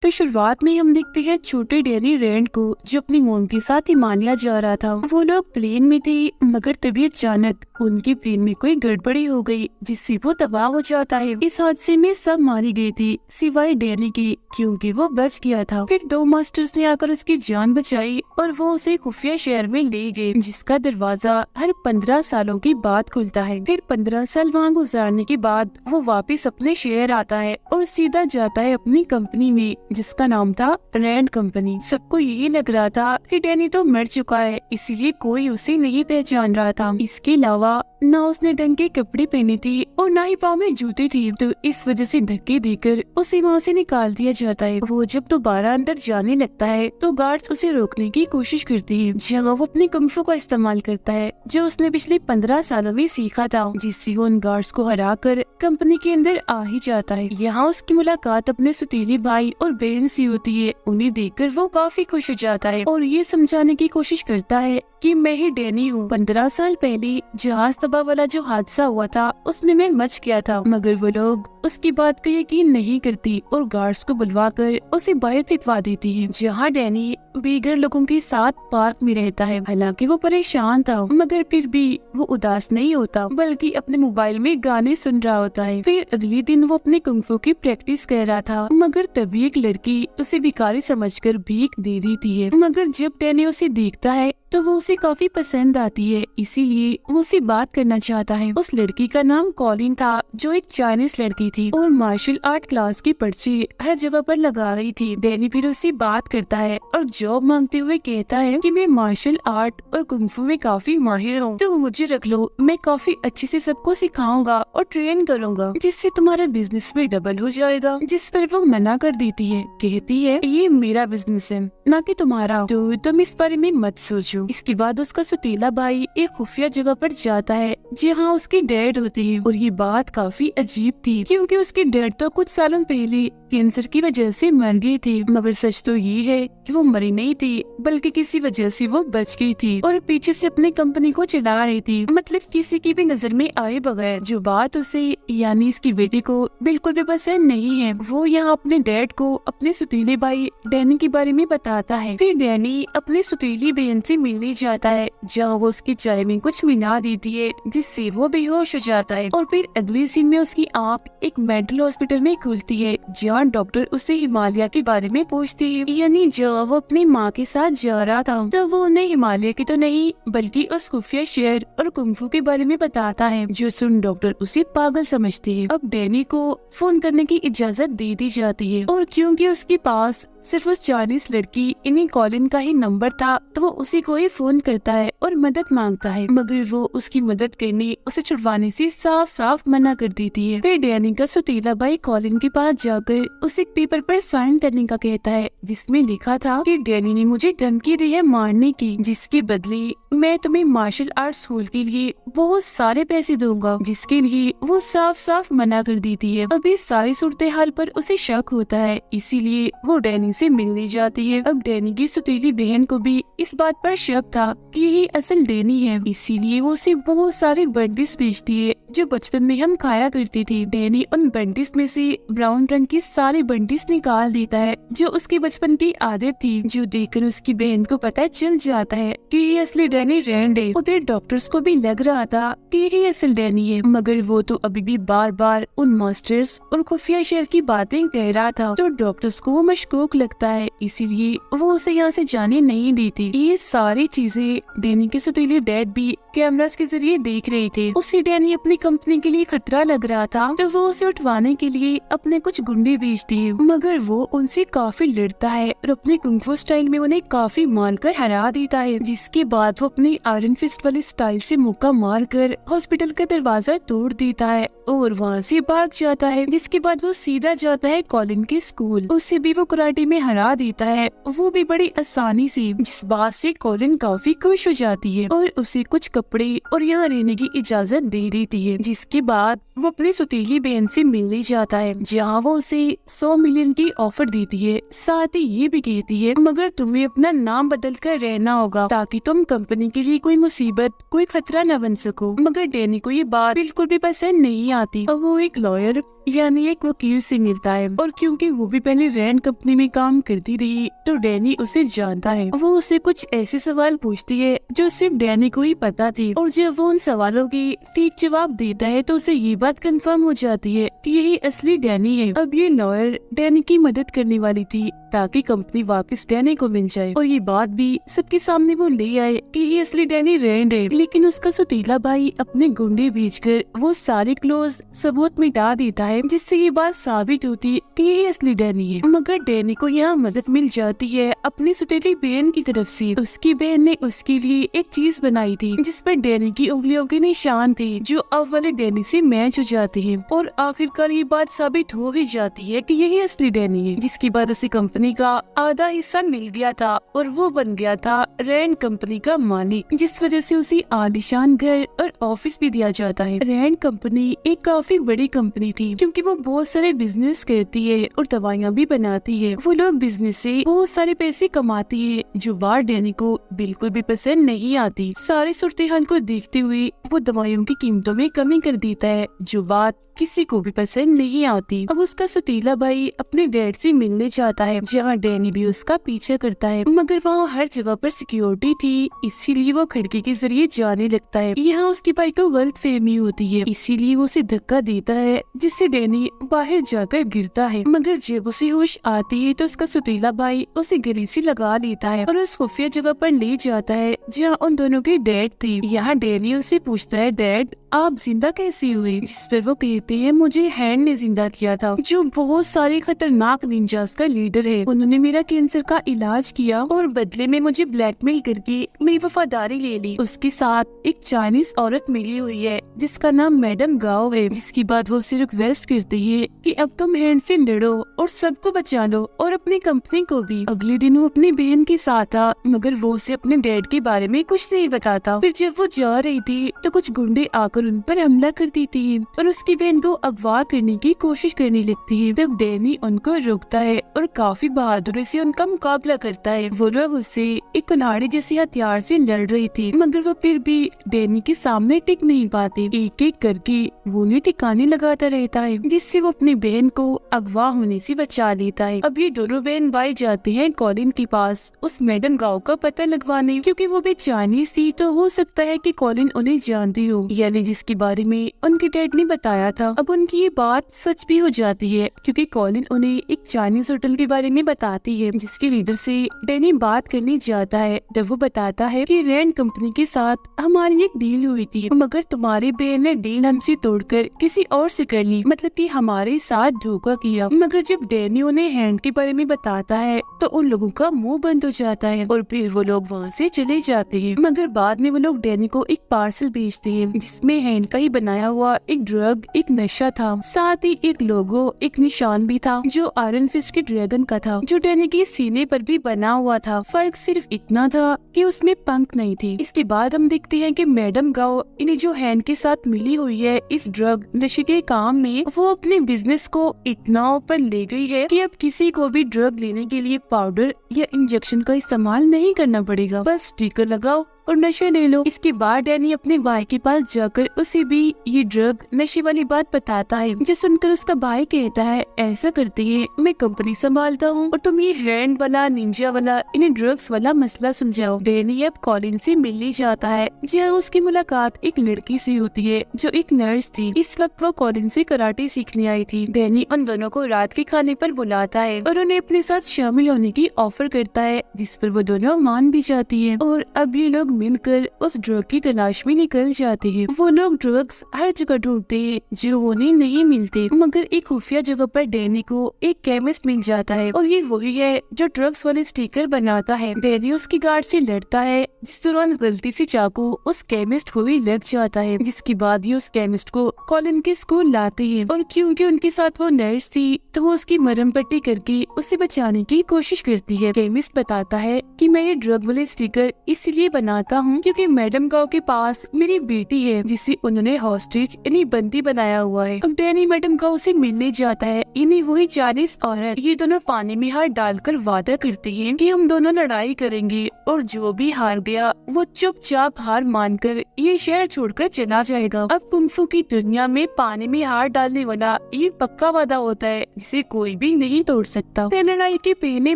तो शुरुआत में हम देखते हैं छोटे डैनी रैंड को, जो अपनी मोम के साथ हिमालय जा रहा था। वो लोग प्लेन में थे, मगर तभी अचानक उनके प्लेन में कोई गड़बड़ी हो गई, जिससे वो तबाह हो जाता है। इस हादसे में सब मारी गई थी सिवाय डैनी के, क्योंकि वो बच गया था। फिर दो मास्टर्स ने आकर उसकी जान बचाई और वो उसे खुफिया शहर में ले गए, जिसका दरवाजा हर 15 सालों के बाद खुलता है। फिर 15 साल वहाँ गुजारने के बाद वो वापस अपने शहर आता है और सीधा जाता है अपनी कंपनी में, जिसका नाम था रैंड कंपनी। सबको यही लग रहा था कि डैनी तो मर चुका है, इसीलिए कोई उसे नहीं पहचान रहा था। इसके अलावा न उसने ढंग के कपड़े पहने थे और न ही पाँव में जूते थे, तो इस वजह से धक्के देकर उसे वहाँ से निकाल दिया जाता है। वो जब दोबारा अंदर जाने लगता है तो गार्ड्स उसे रोकने की कोशिश करते हैं, जहाँ वो अपने कुंग-फू का इस्तेमाल करता है, जो उसने पिछले 15 सालों में सीखा था, जिससे वो उन गार्ड्स को हराकर कंपनी के अंदर आ ही जाता है। यहाँ उसकी मुलाकात अपने सुतीले भाई और बहन से होती है। उन्हें देखकर वो काफी खुश हो जाता है और ये समझाने की कोशिश करता है कि मैं ही डैनी हूँ। 15 साल पहले जहाज तबाह वाला जो हादसा हुआ था उसमें मैं मच गया था, मगर वो लोग उसकी बात का यकीन नहीं करती और गार्ड्स को बुलवाकर उसे बाहर फेंकवा देती है, जहाँ डैनी बेघर लोगों के साथ पार्क में रहता है। हालांकि वो परेशान था, मगर फिर भी वो उदास नहीं होता, बल्कि अपने मोबाइल में गाने सुन रहा होता है। फिर अगले दिन वो अपने कुंग-फू की प्रैक्टिस कर रहा था, मगर तभी एक लड़की उसे भिखारी समझकर भीख दे देती है। मगर जब डैनी उसे देखता है तो वो उसे काफी पसंद आती है, इसीलिए वो उससे बात करना चाहता है। उस लड़की का नाम कॉलिन था, जो एक चाइनीज लड़की थी और मार्शल आर्ट क्लास की पर्ची हर जगह पर लगा रही थी। डैनी फिर उससे बात करता है और जॉब मांगते हुए कहता है कि मैं मार्शल आर्ट और कुंग-फू में काफी माहिर हूँ, तो मुझे रख लो, मैं काफी अच्छे से सबको सिखाऊंगा और ट्रेन करूंगा, जिससे तुम्हारा बिजनेस भी डबल हो जाएगा। जिस पर वो मना कर देती है, कहती है ये मेरा बिजनेस है, ना कि तुम्हारा, तो तुम इस बारे में मत सोचो। इसके बाद उसका सुतीला भाई एक खुफिया जगह पर जाता है, जहाँ उसके डैड होते हैं, और ये बात काफी अजीब थी, क्योंकि उसके डैड तो कुछ सालों पहले कैंसर की वजह से मर गए थे। मगर सच तो ये है कि वो मरी नहीं थी, बल्कि किसी वजह से वो बच गई थी और पीछे से अपनी कंपनी को चला रही थी, मतलब किसी की भी नजर में आए बगैर। जो बात उसे यानी इसकी बेटी को बिल्कुल भी पसंद नहीं है। वो यहाँ अपने डैड को अपने सुतीले भाई डैनी के बारे में बताता है। फिर डैनी अपने सुतीली बहन से मिलने जाता है, जहाँ वो उसकी चाय में कुछ मिला देती है, जिससे वो बेहोश हो जाता है। और फिर अगले सीन में उसकी आँख एक मेंटल हॉस्पिटल में खुलती है, जहाँ डॉक्टर उससे हिमालय के बारे में पूछते हैं। यानी जब वो अपनी माँ के साथ जा रहा था, तो वो उन्हें हिमालय की तो नहीं, बल्कि उस खुफिया शहर और कुंग-फू के बारे में बताता है, जो सुन डॉक्टर उसे पागल समझते हैं। अब डैनी को फोन करने की इजाजत दे दी जाती है, और क्योंकि उसके पास सिर्फ उस चाइनीज लड़की इन्हीं कॉलिन का ही नंबर था, तो वो उसी को ही फोन करता है और मदद मांगता है, मगर वो उसकी मदद करने, उसे छुड़वाने से साफ साफ मना कर देती है। फिर डैनी का सुतीला भाई कॉलिन के पास जाकर उसे एक पेपर पर साइन करने का कहता है, जिसमें लिखा था कि डैनी ने मुझे धमकी दी है मारने की, जिसके बदले मैं तुम्हें मार्शल आर्ट स्कूल के लिए बहुत सारे पैसे दूंगा, जिसके लिए वो साफ साफ मना कर देती है। अब इस सारी सूरत हाल पर उसे शक होता है, इसीलिए वो डैनी से मिलने जाती है। अब डैनी की सुतीली बहन को भी इस बात पर शक था कि यही असल डैनी है, इसीलिए वो उसे बहुत सारे बंडिस बेचती है, जो बचपन में हम खाया करते थे। डैनी उन बंडिस में से ब्राउन रंग की सारे बंडिस निकाल देता है, जो उसकी बचपन की आदत थी, जो देखकर उसकी बहन को पता चल जाता है कि ये असली डैनी रैंड है। उधर डॉक्टर्स को भी लग रहा था कि ये असल डैनी है, मगर वो तो अभी भी बार बार उन मास्टर्स और खुफिया शहर की बातें कह रहा था, तो डॉक्टर्स को मशकूक लगता है, इसीलिए वो उसे यहाँ से जाने नहीं देती। ये सारी चीजें डैनी के सुतीले डैड भी कैमरास के जरिए देख रहे थे। उसे डैनी अपनी कंपनी के लिए खतरा लग रहा था, तो वो उसे उठवाने के लिए अपने कुछ गुंडे भेजती है, मगर वो उनसे काफी लड़ता है और अपने कुंग-फू स्टाइल में उन्हें काफी मारकर हरा देता है। जिसके बाद वो अपनी आयरन फिस्ट वाले स्टाइल से मुक्का मारकर हॉस्पिटल का दरवाजा तोड़ देता है और वहाँ से भाग जाता है। जिसके बाद वो सीधा जाता है कॉलिन के स्कूल, उसे भी वो कराटे में हरा देता है, वो भी बड़ी आसानी से, जिस बात से कॉलिन काफी खुश हो जाती है और उसे कुछ कपड़े और यहाँ रहने की इजाजत दे देती है, जिसके बाद वो अपनी सौतेली बहन से मिलने जाता है, जहाँ वो उसे 100 मिलियन की ऑफर देती है। साथ ही ये भी कहती है मगर तुम्हें अपना नाम बदल कर रहना होगा ताकि तुम कंपनी के लिए कोई मुसीबत, कोई खतरा न बन सको। मगर डैनी को ये बात बिल्कुल भी पसंद नहीं आती और वो एक लॉयर यानी एक वकील से मिलता है, और क्योंकि वो भी पहले रैंड कंपनी में काम करती रही तो डैनी उसे जानता है। वो उसे कुछ ऐसे सवाल पूछती है जो सिर्फ डैनी को ही पता थी, और जब वो उन सवालों की ठीक जवाब देता है तो उसे ये बात कंफर्म हो जाती है कि यही असली डैनी है। अब ये लॉयर डैनी की मदद करने वाली थी ताकि कंपनी वापस डैनी को मिल जाए, और ये बात भी सबके सामने वो ले आए कि ये असली डैनी रैंड है। लेकिन उसका सौतेला भाई अपने गुंडे भेजकर वो सारे क्लोज सबूत मिटा देता है, जिससे ये बात साबित होती कि ये असली डैनी है। मगर डैनी को यहाँ मदद मिल जाती है अपनी सौतेली बहन की तरफ से। उसकी बहन ने उसके लिए एक चीज बनाई थी जिस पर डैनी की उंगलियों के निशान थे, जो अब वाले डैनी से मैच हो जाते हैं, और आखिरकार ये बात साबित हो ही जाती है कि यही असली डैनी है। जिसके बाद उसे कंपनी का आधा हिस्सा मिल गया था और वो बन गया था रैंड कंपनी का मालिक, जिस वजह से उसे आलीशान घर और ऑफिस भी दिया जाता है। रैंड कंपनी एक काफी बड़ी कंपनी थी क्योंकि वो बहुत सारे बिजनेस करती है और दवाइयाँ भी बनाती है। वो लोग बिजनेस से बहुत सारे पैसे कमाती है जो बात डैनी को बिल्कुल भी पसंद नहीं आती। सारे सूरत हाल को देखते हुए वो दवाइयों की कीमतों में कमी कर देता है, जो बात किसी को भी पसंद नहीं आती। अब उसका सौतेला भाई अपने डैड से मिलने जाता है, जहाँ डैनी भी उसका पीछा करता है, मगर वहाँ हर जगह पर सिक्योरिटी थी, इसीलिए वो खिड़की के जरिए जाने लगता है। यहाँ उसके भाई को गलतफहमी होती है, इसीलिए वो उसे धक्का देता है, जिससे डैनी बाहर जाकर गिरता है। मगर जब उसे होश आती है तो उसका सौतेला भाई उसे गले से लगा लेता है और उस खुफिया जगह पर ले जाता है जहाँ उन दोनों के डैड थे। यहाँ डैनी उससे पूछता है, डैड आप जिंदा कैसे हुए? जिस पर वो कहते हैं मुझे हैंड ने जिंदा किया था, जो बहुत सारे खतरनाक निंजास का लीडर है। उन्होंने मेरा कैंसर का इलाज किया और बदले में मुझे ब्लैकमेल करके मेरी वफादारी ले ली। उसके साथ एक चाइनीज औरत मिली हुई है जिसका नाम मैडम गाओ है। जिसके बाद वो उसे रिक्वेस्ट करती है कि अब तुम हैंड से लड़ो और सबको बचा लो और अपनी कंपनी को भी। अगले दिन वो अपनी बहन के साथ था, मगर वो उसे अपने डैड के बारे में कुछ नहीं बताता। फिर जब वो जा रही थी तो कुछ गुंडे आकर उन पर हमला कर देती है और उसकी बहन को अगवा करने की कोशिश करने लगती है। तब डैनी उनको रोकता है और काफी बहादुरी से उनका मुकाबला करता है। वो लोग उससे एक कुल्हाड़ी जैसे हथियार से लड़ रहे थे, मगर वो फिर भी डैनी के सामने टिक नहीं पाते। एक एक करके वो उन्हें ठिकाने लगाता रहता है, जिससे वो अपनी बहन को अगवा होने से बचा लेता है। अब ये दोनों बहन भाई जाते हैं कॉलिन के पास उस मैडम गाँव का पता लगवाने, क्योंकि वो भी चाइनीज थी तो हो सकता है कि कॉलिन उन्हें जानती हो, यानी जिसके बारे में उनके डैड ने बताया था। अब उनकी ये बात सच भी हो जाती है, क्योंकि कॉलिन उन्हें एक चाइनीज होटल के बारे में बताती है जिसके लीडर से डैनी बात करने जाता है। तब वो बताता है कि रैंड कंपनी के साथ हमारी एक डील हुई थी, मगर तुम्हारी बहन ने डील हमसे तोड़कर किसी और से कर ली, मतलब कि हमारे साथ धोखा किया। मगर जब डैनी उन्हें हैंड के बारे में बताता है तो उन लोगों का मुंह बंद हो जाता है और फिर वो लोग वहाँ से चले जाते हैं। मगर बाद में वो लोग डैनी को एक पार्सल भेजते हैं जिसमें हैंड का ही बनाया हुआ एक ड्रग, एक नशा था, साथ ही एक लोगो, एक निशान भी था जो आयरन फिस्ट के ड्रैगन का था, जो डैनी के सीने पर भी बना हुआ था। फर्क सिर्फ इतना था कि उसमें पंख नहीं थे। इसके बाद हम देखते हैं कि मैडम गाओ इन्हें जो हैंड के साथ मिली हुई है इस ड्रग नशे के काम में, वो अपने बिजनेस को इतना ऊपर ले गई है कि अब किसी को भी ड्रग लेने के लिए पाउडर या इंजेक्शन का इस्तेमाल नहीं करना पड़ेगा, बस स्टिकर लगाओ और नशा ले लो। इसके बाद डैनी अपने भाई के पास जाकर उसे भी ये ड्रग नशे वाली बात बताता है, जो सुनकर उसका भाई कहता है ऐसा करती है मैं कंपनी संभालता हूँ और तुम ये हैंड वाला, निंजा वाला, इन्हें ड्रग्स वाला मसला सुलझाओ। डैनी अब कॉलिन से मिलने जाता है, जहाँ उसकी मुलाकात एक लड़की से होती है जो एक नर्स थी। इस वक्त वो कॉलिन से कराटे सीखने आई थी। डैनी उन दोनों को रात के खाने पर बुलाता है और उन्हें अपने साथ शामिल होने की ऑफर करता है, जिस पर वो दोनों मान भी जाती है और अब ये लोग मिलकर उस ड्रग की तलाश में निकल जाते हैं। वो लोग ड्रग्स हर जगह ढूंढते हैं जो उन्हें नहीं मिलते, मगर एक खुफिया जगह पर डैनी को एक केमिस्ट मिल जाता है और ये वही है जो ड्रग्स वाले स्टिकर बनाता है। डैनी उसकी गार्ड से लड़ता है, जिस दौरान गलती से चाकू उस केमिस्ट को ही लग जाता है, जिसके बाद ये उस केमिस्ट को कॉलिन के स्कूल लाते हैं और क्योंकि उनके साथ वो नर्स थी तो वो उसकी मरहम पट्टी करके उसे बचाने की कोशिश करती है। केमिस्ट बताता है कि मैं ये ड्रग वाले स्टिकर इसलिए बना आता हूँ क्योंकि मैडम गाओ के पास मेरी बेटी है जिसे उन्होंने हॉस्टेज यानी बंदी बनाया हुआ है। अब डैनी मैडम गाओ से मिलने जाता है। इन्हीं वही चाइनीज औरत, ये दोनों पानी में हाथ डालकर वादा करती हैं कि हम दोनों लड़ाई करेंगे और जो भी हार गया वो चुपचाप हार मानकर ये शहर छोड़कर चला जाएगा। अब कुंफू की दुनिया में पानी में हाथ डालने वाला ये पक्का वादा होता है जिसे कोई भी नहीं तोड़ सकता। लड़ाई के पहले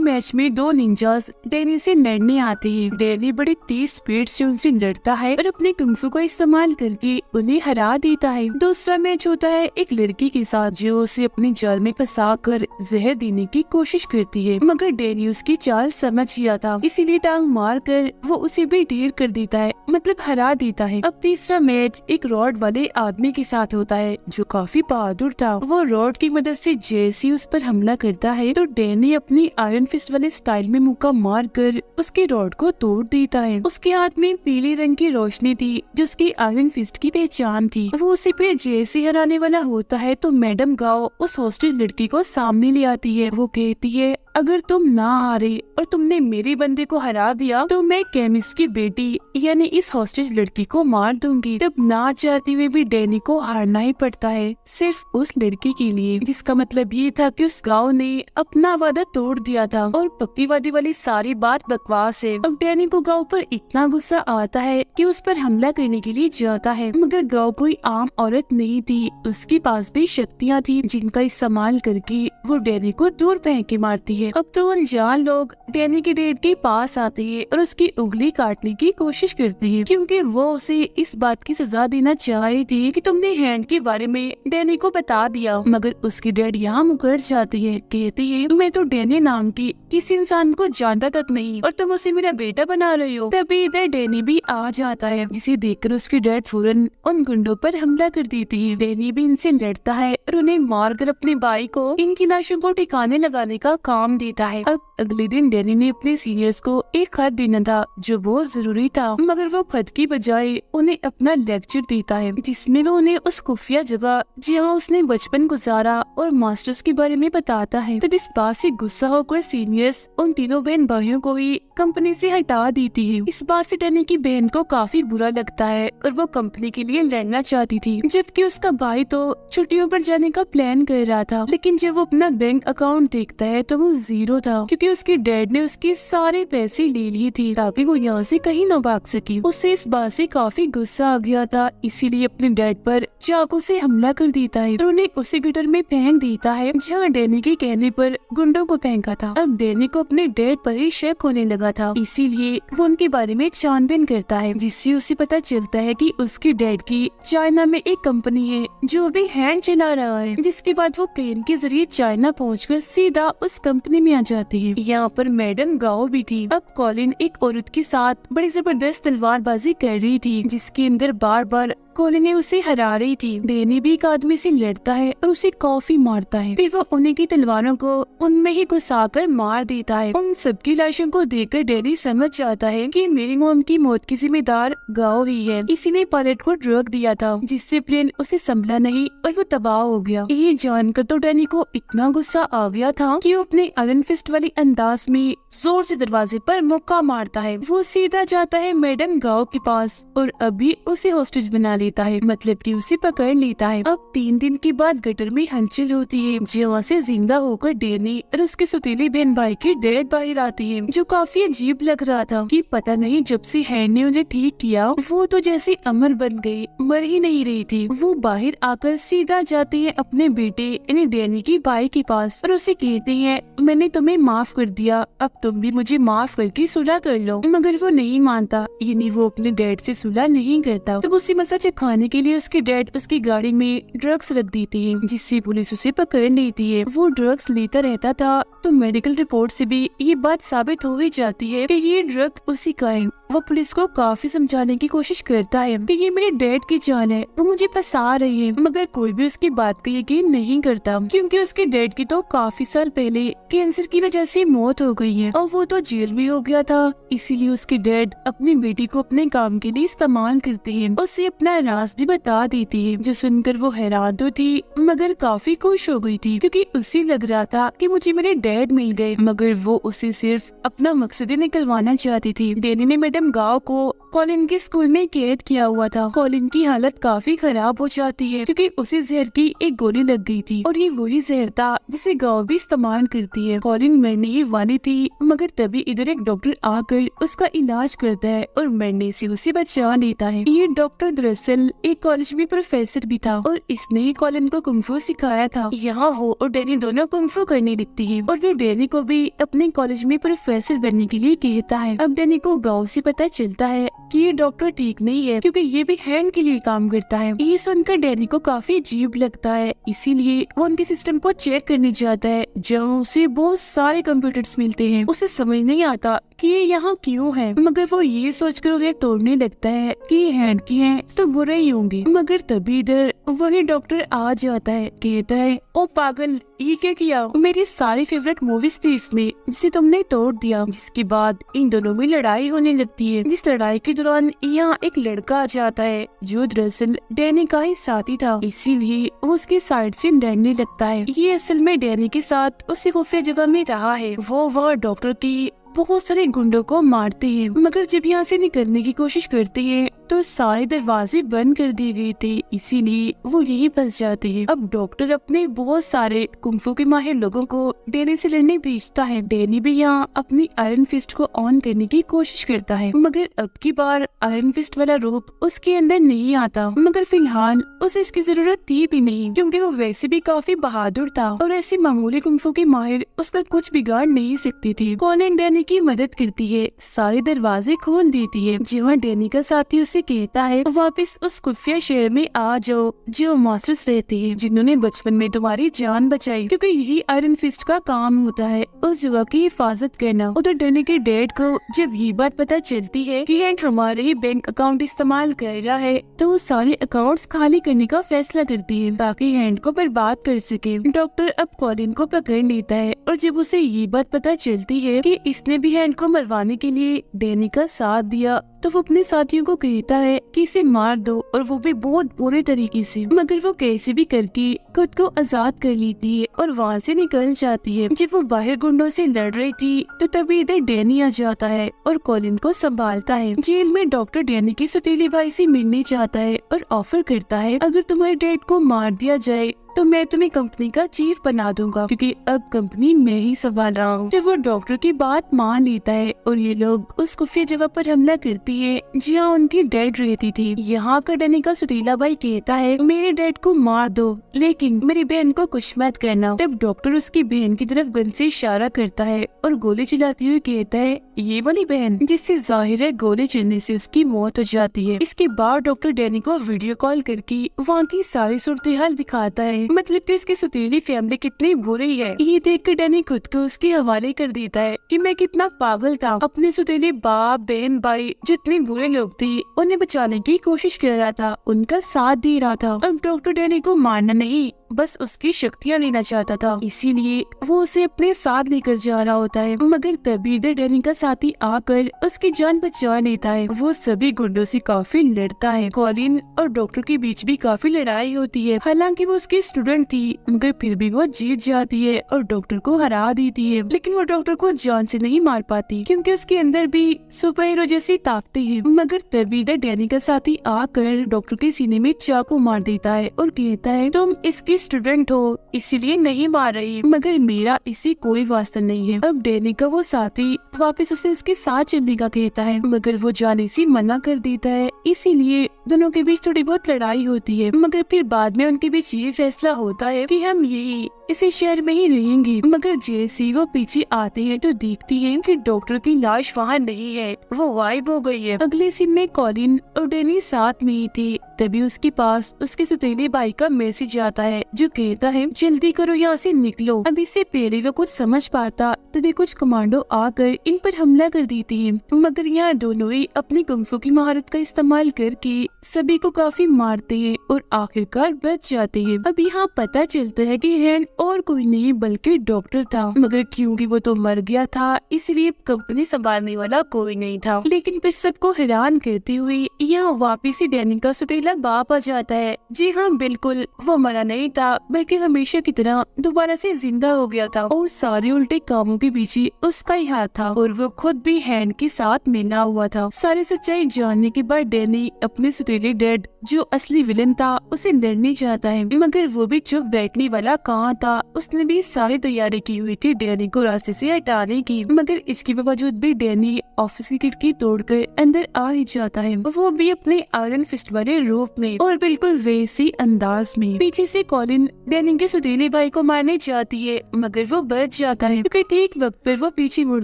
मैच में दो निंजास डैनी से लड़ने आते हैं। डैनी बड़ी तेज स्पीड से उनसे लड़ता है और अपने कुंफू का इस्तेमाल करके उन्हें हरा देता है। दूसरा मैच होता है एक लड़की के साथ जो उसे अपने जाल में फंसा कर जहर देने की कोशिश करती है, मगर डैनी उसकी चाल समझ गया था, इसीलिए टांग मार कर वो उसे भी ढेर कर देता है, मतलब हरा देता है। अब तीसरा मैच एक रॉड वाले आदमी के साथ होता है जो काफी बहादुर था। वो रॉड की मदद से जैसे उस पर हमला करता है तो डैनी अपनी आयरन फिस्ट वाले स्टाइल में मुक्का मार कर उसके रॉड को तोड़ देता है। उसके हाथ में पीले रंग की रोशनी थी जो उसकी आयरन फिस्ट की पहचान थी। वो उसे फिर जैसे हराने वाला होता है तो मैडम गाओ उस हॉस्टेज लड़की को सामने ले आती है। वो कहती है अगर तुम ना हारे और तुमने मेरे बंदे को हरा दिया तो मैं केमिस्ट की बेटी यानी इस हॉस्टेज लड़की को मार दूंगी। तब ना चाहते हुए भी डैनी को हारना ही पड़ता है सिर्फ उस लड़की के लिए, जिसका मतलब ये था कि उस गांव ने अपना वादा तोड़ दिया था और पक्कीवादी वाली सारी बात बकवास है। अब डैनी को गांव पर इतना गुस्सा आता है कि उस पर हमला करने के लिए जाता है, मगर गांव कोई आम औरत नहीं थी, उसके पास भी शक्तियाँ थी जिनका इस्तेमाल करके वो डैनी को दूर फेंक के मारती है। अब तो अनजान लोग डैनी के डेड के पास आते हैं और उसकी उंगली काटने की कोशिश करते हैं क्योंकि वो उसे इस बात की सजा देना चाह रही थी कि तुमने हैंड के बारे में डैनी को बता दिया, मगर उसकी डैड यहाँ मुकर जाती है, कहती है मैं तो डैनी नाम की किसी इंसान को जानता तक नहीं और तुम उसे मेरा बेटा बना रहे हो। तभी इधर डैनी भी आ जाता है जिसे देखकर उसकी डैड फौरन उन गुंडों पर हमला कर देती है। डैनी भी इनसे लड़ता है और उन्हें मारकर अपने भाई को इनकी लाशों को ठिकाने लगाने का काम देता है। अब अगले दिन डैनी ने अपने सीनियर्स को एक खत देना था जो बहुत जरूरी था, मगर वो खत की बजाय उन्हें अपना लेक्चर देता है जिसमें वो उन्हें उस खुफिया जगह जहाँ उसने बचपन गुजारा और मास्टर्स के बारे में बताता है। तब इस बात से गुस्सा होकर सीनियर्स उन तीनों बहन भाइयों को ही कंपनी से हटा देती है। इस बात से डैनी की बहन को काफी बुरा लगता है और वो कंपनी के लिए लड़ना चाहती थी, जबकि उसका भाई तो छुट्टियों पर जाने का प्लान कर रहा था। लेकिन जब वो अपना बैंक अकाउंट देखता है तो वो जीरो था क्योंकि उसके डैड ने उसके सारे पैसे ले लिए थे ताकि वो यहाँ से कहीं न भाग सके। उसे इस बात से काफी गुस्सा आ गया था, इसीलिए अपने डैड पर चाकू से हमला कर देता है और उन्हें उसी गटर में फेंक देता है जहाँ डैनी के कहने पर गुंडों को फेंका था। अब डैनी को अपने डैड पर ही शक होने लगा था, इसीलिए वो उनके बारे में छानबीन करता है जिससे उसे पता चलता है कि उसके डैड की चाइना में एक कंपनी है जो अभी हैंड चला रहा है। जिसके बाद वो प्लेन के जरिए चाइना पहुंचकर सीधा उस कंपनी में आ जाती है। यहाँ पर मैडम गाओ भी थी। अब कॉलिन एक औरत के साथ बड़ी जबरदस्त तलवारबाजी कर रही थी जिसके अंदर बार बार कॉलिन ने उसे हरा रही थी। डैनी भी एक आदमी से लड़ता है और उसे काफी मारता है, फिर वो उन्हीं की तलवारों को उनमें ही घुसाकर मार देता है। उन सबकी लाशों को देखकर डैनी समझ जाता है कि मेरी मॉम की मौत की जिम्मेदार गाओ ही है, इसीलिए पायलट को ड्रग दिया था जिससे प्लेन उसे संभला नहीं और वो तबाह हो गया। ये जानकर तो डैनी को इतना गुस्सा आ गया था कि वो अपने आयरन फिस्ट वाली अंदाज में जोर से दरवाजे पर मुक्का मारता है। वो सीधा जाता है मैडम गाओ के पास और अभी उसे हॉस्टेज बना लेता है, मतलब कि उसे पकड़ लेता है। अब 3 दिन के बाद गटर में हलचल होती है जहाँ से जिंदा होकर डैनी और उसके सौतेली बहन भाई की डेड बाहर आती है, जो काफी अजीब लग रहा था कि पता नहीं जब से हैंड ने उन्हें ठीक किया वो तो जैसे अमर बन गई, मर ही नहीं रही थी। वो बाहर आकर सीधा जाते हैं अपने बेटे यानी डैनी की भाई के पास और उसे कहते हैं मैंने तुम्हें माफ कर दिया, अब तुम भी मुझे माफ करके सुलह कर लो। मगर वो नहीं मानता, यानी वो अपने डैड से सुलह नहीं करता। तब उसे मजा चखाने के लिए उसके डैड उसकी गाड़ी में ड्रग्स रख देती है जिससे पुलिस उसे पकड़ लेती है। वो ड्रग्स लेता रहता था तो मेडिकल रिपोर्ट से भी ये बात साबित हो ही जाती है कि ये ड्रग उसी का है। वो पुलिस को काफी समझाने की कोशिश करता है कि ये मेरे डैड की जान है, वो मुझे फंसा रही है, मगर कोई भी उसकी बात का यकीन नहीं करता क्योंकि उसके डैड की तो काफी साल पहले कैंसर की वजह से मौत हो गई है और वो तो जेल में हो गया था। इसीलिए उसके डैड अपनी बेटी को अपने काम के लिए इस्तेमाल करते हैं, उसे अपना राज भी बता देती है, जो सुनकर वो हैरान तो थी मगर काफी खुश हो गई थी क्योंकि उसे लग रहा था कि मुझे मेरे डैड मिल गए, मगर वो उसे सिर्फ अपना मकसद ही निकलवाना चाहती थी। डैनी ने मैडम गाओ को कॉलिन के स्कूल में कैद किया हुआ था। कॉलिन की हालत काफी खराब हो जाती है क्योंकि उसे जहर की एक गोली लग गई थी और ये वही जहर था जिसे गाँव भी इस्तेमाल करती है। कॉलिन मरने ही वाली थी मगर तभी इधर एक डॉक्टर आकर उसका इलाज करता है और मरने से उसे बचा लेता है। ये डॉक्टर दरअसल एक कॉलेज में प्रोफेसर भी था और इसने कॉलिन को कुंफू सिखाया था। यहाँ वो और डैनी दोनों कुंफू करने लगती है और वो डैनी को भी अपने कॉलेज में प्रोफेसर बनने के लिए कहता है। अब डैनी को गाँव से पता चलता है कि ये डॉक्टर ठीक नहीं है क्योंकि ये भी हैंड के लिए काम करता है। ये सुनकर डैनी को काफी अजीब लगता है, इसीलिए वो उनके सिस्टम को चेक करने जाता है जहाँ उसे बहुत सारे कंप्यूटर्स मिलते हैं। उसे समझ नहीं आता कि ये यहाँ क्यों है, मगर वो ये सोचकर उन्हें तोड़ने लगता है कि ये हैंड की हैं तो बुरे ही होंगे। मगर तभी इधर वही डॉक्टर आ जाता है, कहता है ओ पागल ये क्या किया, मेरी सारी फेवरेट मूवीज थी इसमें जिसे तुमने तोड़ दिया। जिसके बाद इन दोनों में लड़ाई होने लगती है। जिस लड़ाई के दौरान यहाँ एक लड़का आ जाता है जो दरअसल डैनी का ही साथी था, इसीलिए वो उसके साइड से डरने लगता है। ये असल में डैनी के साथ उसी खुफिया जगह में रहा है। वो वह डॉक्टर की बहुत सारे गुंडों को मारते हैं मगर जब यहाँ से निकलने की कोशिश करते हैं तो सारे दरवाजे बंद कर दिए गए थे, इसीलिए वो यहीं फंस जाते हैं। अब डॉक्टर अपने बहुत सारे कुंफू के माहिर लोगों को डैनी से लड़ने भेजता है। डैनी भी यहाँ अपनी आयरन फिस्ट को ऑन करने की कोशिश करता है मगर अब की बार आयरन फिस्ट वाला रूप उसके अंदर नहीं आता। मगर फिलहाल उसे इसकी जरूरत थी भी नहीं क्योंकि वो वैसे भी काफी बहादुर था और ऐसे मामूली कुंफू के माहिर उसका कुछ बिगाड़ नहीं सकते थे। कॉलिन डैनी की मदद करती है, सारे दरवाजे खोल देती है। जहाँ डैनी का साथी उसे कहता है वापस उस खुफिया शहर में आ जाओ जो मास्टर्स रहते हैं जिन्होंने बचपन में तुम्हारी जान बचाई, क्योंकि यही आयरन फिस्ट का काम होता है उस जगह की हिफाजत करना। उधर डैनी के डैड को जब ये बात पता चलती है कि हैंक हमारे ही बैंक अकाउंट इस्तेमाल कर रहा है तो वो सारे अकाउंट्स खाली करने का फैसला करती है ताकि हैंड को बर्बाद कर सके। डॉक्टर अब कॉलिन को पकड़ लेता है और जब उसे ये बात पता चलती है कि इसने भी हैंड को मरवाने के लिए डैनी का साथ दिया तो वो अपने साथियों को कहता है कि इसे मार दो और वो भी बहुत बुरे तरीके से। मगर वो कैसे भी करके खुद को आजाद कर लेती है और वहाँ से निकल जाती है। जब वो बाहर गुंडों से लड़ रही थी तो तभी इधर डैनी आ जाता है और कॉलिन को संभालता है। जेल में डॉक्टर डैनी के सौतेले भाई से मिलने चाहता है और ऑफर करता है अगर तुम्हारे डैड को मार दिया जाए तो मैं तुम्हें कंपनी का चीफ बना दूंगा क्योंकि अब कंपनी मैं ही संभाल रहा हूँ। जब वो डॉक्टर की बात मान लेता है और ये लोग उस खुफिया जगह पर हमला करती है जहाँ उनकी डैड रहती थी। यहाँ का डैनी का सौतेला भाई कहता है मेरे डैड को मार दो लेकिन मेरी बहन को कुछ मत करना। तब डॉक्टर उसकी बहन की तरफ गन से इशारा करता है और गोली चलाते हुए कहता है ये वाली बहन, जिससे जाहिर है गोली चलने से उसकी मौत हो जाती है। इसके बाद डॉक्टर डैनी को वीडियो कॉल करके वहाँ की सारी सूरत हाल दिखाता है, मतलब कि उसकी सौतेली फैमिली कितनी बुरी है। ये देखकर डैनी खुद को उसके हवाले कर देता है कि मैं कितना पागल था, अपने सौतेले बाप बहन भाई जितने बुरे लोग थे उन्हें बचाने की कोशिश कर रहा था, उनका साथ दे रहा था। अब डॉक्टर डैनी को मारना नहीं बस उसकी शक्तियाँ लेना चाहता था, इसीलिए वो उसे अपने साथ लेकर जा रहा होता है। मगर तभी इधर डैनी का साथी आकर उसकी जान बचा लेता है। वो सभी गुंडों से काफी लड़ता है। कॉलिन और डॉक्टर के बीच भी काफी लड़ाई होती है। हालांकि वो उसकी स्टूडेंट थी मगर फिर भी वो जीत जाती है और डॉक्टर को हरा देती है। लेकिन वो डॉक्टर को जान से नहीं मार पाती क्योंकि उसके अंदर भी सुपर हीरो जैसी ताकतें हैं। मगर तभी इधर डैनी का साथी आकर डॉक्टर के सीने में चाकू मार देता है और कहता है तुम इसकी स्टूडेंट हो इसीलिए नहीं मार रही, मगर मेरा इसी कोई वास्ता नहीं है। अब डैनी का वो साथी वापस उसे उसके साथ चलने का कहता है मगर वो जाने से मना कर देता है, इसीलिए दोनों के बीच थोड़ी बहुत लड़ाई होती है। मगर फिर बाद में उनके बीच ये फैसला होता है कि हम यही इसी शहर में ही रहेंगे। मगर जैसे वो पीछे आते हैं तो देखती हैं कि डॉक्टर की लाश वहाँ नहीं है, वो गायब हो गई है। अगले सीन में कॉलिन और डैनी साथ में ही थे। तभी उसके पास उसके सौतेले भाई का मैसेज आता है जो कहता है जल्दी करो यहाँ से निकलो। अब इससे पहले वो कुछ समझ पाता तभी कुछ कमांडो आकर इन पर हमला कर देते हैं। मगर यहाँ दोनों ही अपनी कुंफू की महारत का इस्तेमाल करके सभी को काफी मारते हैं और आखिरकार बच जाते हैं। अब यहाँ पता चलता है कि हैंड और कोई नहीं बल्कि डॉक्टर था, मगर क्योंकि वो तो मर गया था इसलिए कंपनी संभालने वाला कोई नहीं था। लेकिन फिर सबको हैरान करते हुए यहाँ वापिस ही डैनी का सुटेला बाप आ जाता है। जी हाँ, बिल्कुल, वो मरा नहीं था बल्कि हमेशा की तरह दोबारा से जिंदा हो गया था और सारे उल्टे कामों के पीछे उसका ही हाथ था और वो खुद भी हैंड के साथ मिला हुआ था। सारी सच्चाई जानने के बाद डैनी अपने सुटेले डैड जो असली विलन था उसे लड़ने चाहता है, मगर वो भी चुप बैठने वाला कहाँ था। उसने भी सारी तैयारी की हुई थी डैनी को रास्ते से हटाने की, मगर इसके बावजूद भी डैनी ऑफिस की खिड़की तोड़कर अंदर आ ही जाता है, वो भी अपने आयरन फिस्ट वाले रूप में और बिल्कुल वैसे अंदाज में। पीछे से कॉलिन डैनी के सुतेले भाई को मारने जाती है, मगर वो बच जाता है क्योंकि ठीक वक्त पर वो पीछे मुड़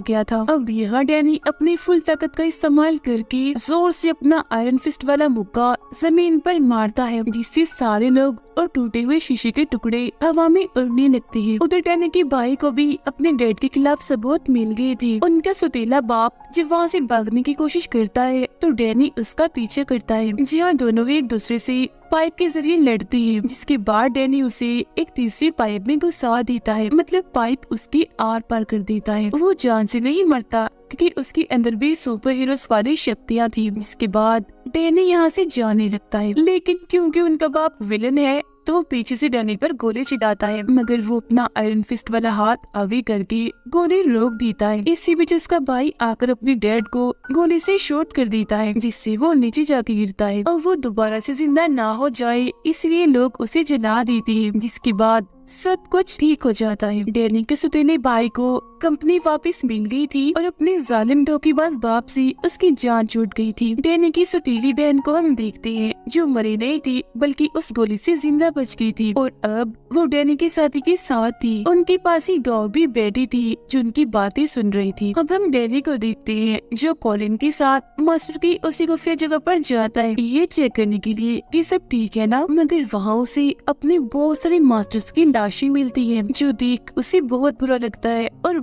गया था। अब यहाँ डैनी अपनी फुल ताकत का इस्तेमाल करके जोर से अपना आयरन फिस्ट वाला मुक्का जमीन पर मारता है, जिससे सारे लोग और टूटे हुए शीशे के टुकड़े हवा में उड़ने लगते हैं। उधर डैनी के भाई को भी अपने डैड के खिलाफ सबूत मिल गए थे। उनका सुतेला बाप जब वहाँ से भागने की कोशिश करता है तो डैनी उसका पीछे करता है, जहाँ दोनों एक दूसरे से पाइप के जरिए लड़ते हैं, जिसके बाद डैनी उसे एक तीसरी पाइप में घुसा देता है, मतलब पाइप उसकी आर पार कर देता है। वो जान से नहीं मरता क्योंकि उसके अंदर भी सुपर हीरोज वाली शक्तियाँ थी। जिसके बाद डैनी यहाँ से जाने लगता है, लेकिन क्योंकि उनका बाप विलन है तो वो पीछे से डैनी पर गोली चलाता है, मगर वो अपना आयरन फिस्ट वाला हाथ आगे करके गोली रोक देता है। इसी बीच उसका भाई आकर अपने डैड को गोली से शॉट कर देता है, जिससे वो नीचे जाके गिरता है और वो दोबारा से जिंदा ना हो जाए इसलिए लोग उसे जला देते हैं। जिसके बाद सब कुछ ठीक हो जाता है। डैनी के सुतेले भाई को कंपनी वापस मिल गई थी और अपने जालिम धोखेबाज बाप से उसकी जान छूट गई थी। डैनी की सुतीली बहन को हम देखते हैं जो मरी नहीं थी बल्कि उस गोली से जिंदा बच गई थी और अब वो डैनी के साथी के साथ थी। उनके पास ही डॉग भी बैठी थी जो उनकी बातें सुन रही थी। अब हम डैनी को देखते हैं जो कॉलिन के साथ मास्टर की उसी खुफिया जगह पर जाता है ये चेक करने के लिए कि सब ठीक है ना, मगर वहाँ उसे अपने बहुत सारे मास्टर्स की लाशें मिलती है जो देख उसे बहुत बुरा लगता है और